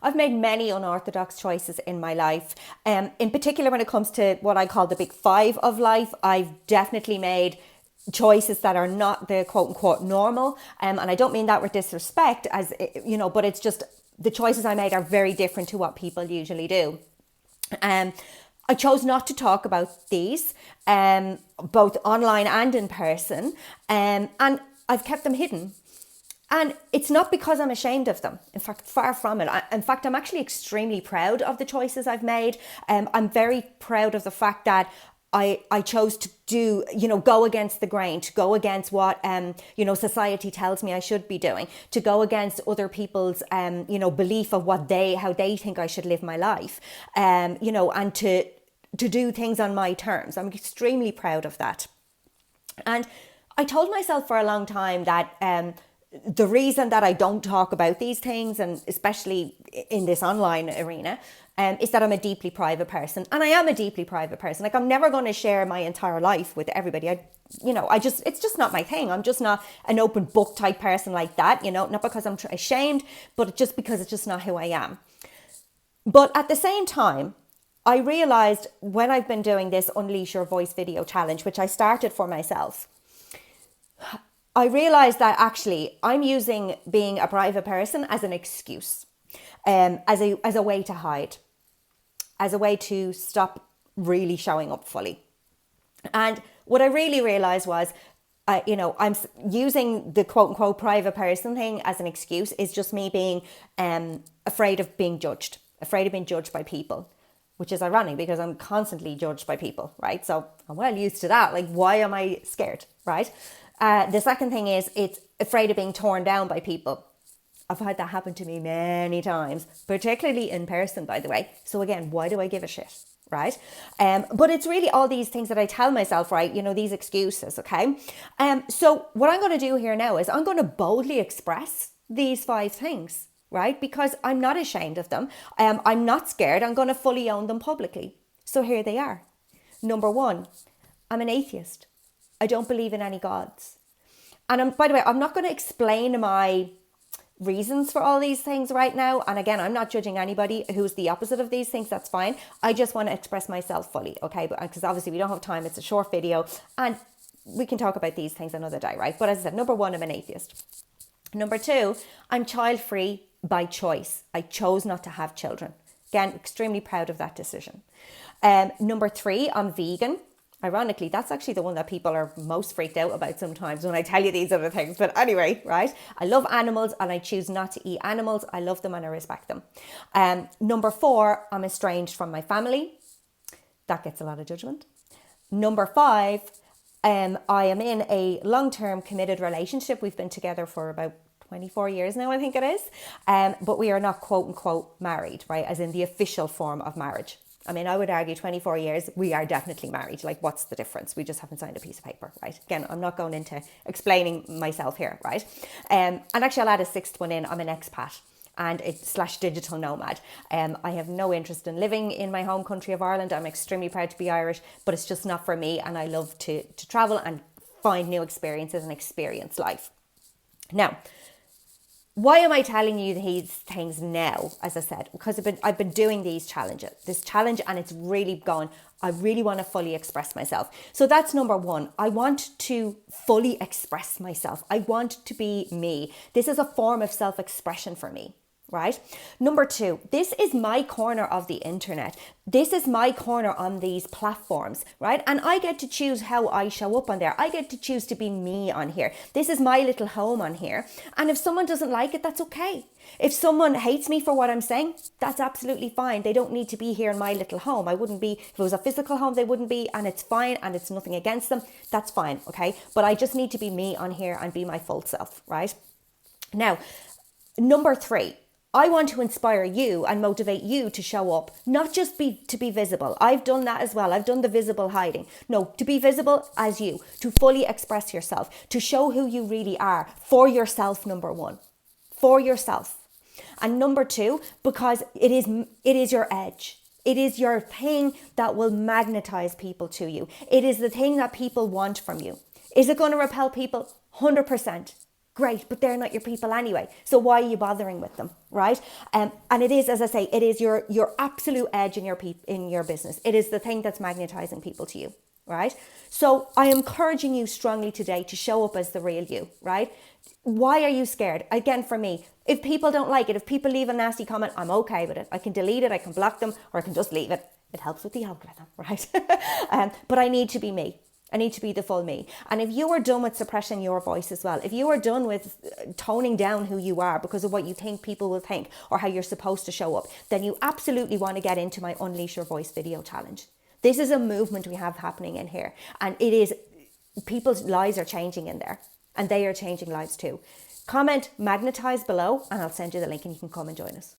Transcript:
I've made many unorthodox choices in my life. In particular, when it comes to what I call the big five of life, I've definitely made choices that are not the quote unquote normal. And I don't mean that with disrespect, as you know, but it's just the choices I made are very different to what people usually do. I chose not to talk about these, both online and in person, and I've kept them hidden. And it's not because I'm ashamed of them. In fact, far from it. In fact, I'm actually extremely proud of the choices I've made. I'm very proud of the fact that I chose to go against the grain, to go against what, society tells me I should be doing, to go against other people's, belief of how they think I should live my life, and to do things on my terms. I'm extremely proud of that. And I told myself for a long time that, the reason that I don't talk about these things, and especially in this online arena, is that I'm a deeply private person. And I am a deeply private person. Like, I'm never going to share my entire life with everybody. It's just not my thing. I'm just not an open book type person like that, not because I'm ashamed, but just because it's just not who I am. But at the same time, I realized when I've been doing this Unleash Your Voice video challenge, which I started for myself, I realized that actually I'm using being a private person as an excuse, as a way to hide, as a way to stop really showing up fully. And what I really realized was, I'm using the quote unquote private person thing as an excuse is just me being afraid of being judged by people, which is ironic because I'm constantly judged by people, right? So I'm well used to that. Like, why am I scared, right? The second thing is it's afraid of being torn down by people. I've had that happen to me many times, particularly in person, by the way. So again, why do I give a shit, right? But it's really all these things that I tell myself, right? These excuses, okay? So what I'm going to do here now is I'm going to boldly express these 5 things, right? Because I'm not ashamed of them. I'm not scared. I'm going to fully own them publicly. So here they are. Number 1, I'm an atheist. I don't believe in any gods. And by the way, I'm not going to explain my reasons for all these things right now. And again, I'm not judging anybody who's the opposite of these things. That's fine. I just want to express myself fully, okay? Because obviously we don't have time. It's a short video and we can talk about these things another day, right? But as I said, number 1, I'm an atheist. Number 2, I'm child-free by choice. I chose not to have children. Again, extremely proud of that decision. Number 3, I'm vegan. Ironically, that's actually the one that people are most freaked out about sometimes when I tell you these other things. But anyway, right? I love animals and I choose not to eat animals. I love them and I respect them. Number 4, I'm estranged from my family. That gets a lot of judgment. Number 5, I am in a long-term committed relationship. We've been together for about 24 years now, I think it is. But we are not quote unquote married, right? As in the official form of marriage. I mean, I would argue 24 years, we are definitely married. Like, what's the difference? We just haven't signed a piece of paper, right? Again, I'm not going into explaining myself here, right? And actually, I'll add a 6th one in. I'm an expat and / digital nomad. I have no interest in living in my home country of Ireland. I'm extremely proud to be Irish, but it's just not for me. And I love to travel and find new experiences and experience life. Now, why am I telling you these things now? As I said, because I've been doing this challenge, and it's really gone. I really want to fully express myself. So that's number 1. I want to fully express myself. I want to be me. This is a form of self-expression for me, right? Number 2, this is my corner of the internet. This is my corner on these platforms, right? And I get to choose how I show up on there. I get to choose to be me on here. This is my little home on here. And if someone doesn't like it, that's okay. If someone hates me for what I'm saying, that's absolutely fine. They don't need to be here in my little home. I wouldn't be, if it was a physical home, they wouldn't be, and it's fine, and it's nothing against them. That's fine, okay? But I just need to be me on here and be my full self, right? Now, number 3, I want to inspire you and motivate you to show up, not just to be visible. I've done that as well. I've done the visible hiding. No, to be visible as you, to fully express yourself, to show who you really are for yourself, number 1, for yourself. And number 2, because it is your edge. It is your thing that will magnetize people to you. It is the thing that people want from you. Is it going to repel people? 100%. Great, but they're not your people anyway. So why are you bothering with them, right? And it is, as I say, it is your absolute edge in your business. It is the thing that's magnetizing people to you, right? So I am encouraging you strongly today to show up as the real you, right? Why are you scared? Again, for me, if people don't like it, if people leave a nasty comment, I'm okay with it. I can delete it, I can block them, or I can just leave it. It helps with the algorithm, right? But I need to be me. I need to be the full me. And if you are done with suppressing your voice as well, if you are done with toning down who you are because of what you think people will think or how you're supposed to show up, then you absolutely want to get into my Unleash Your Voice video challenge. This is a movement we have happening in here. And it is, people's lives are changing in there. And they are changing lives too. Comment magnetize below and I'll send you the link and you can come and join us.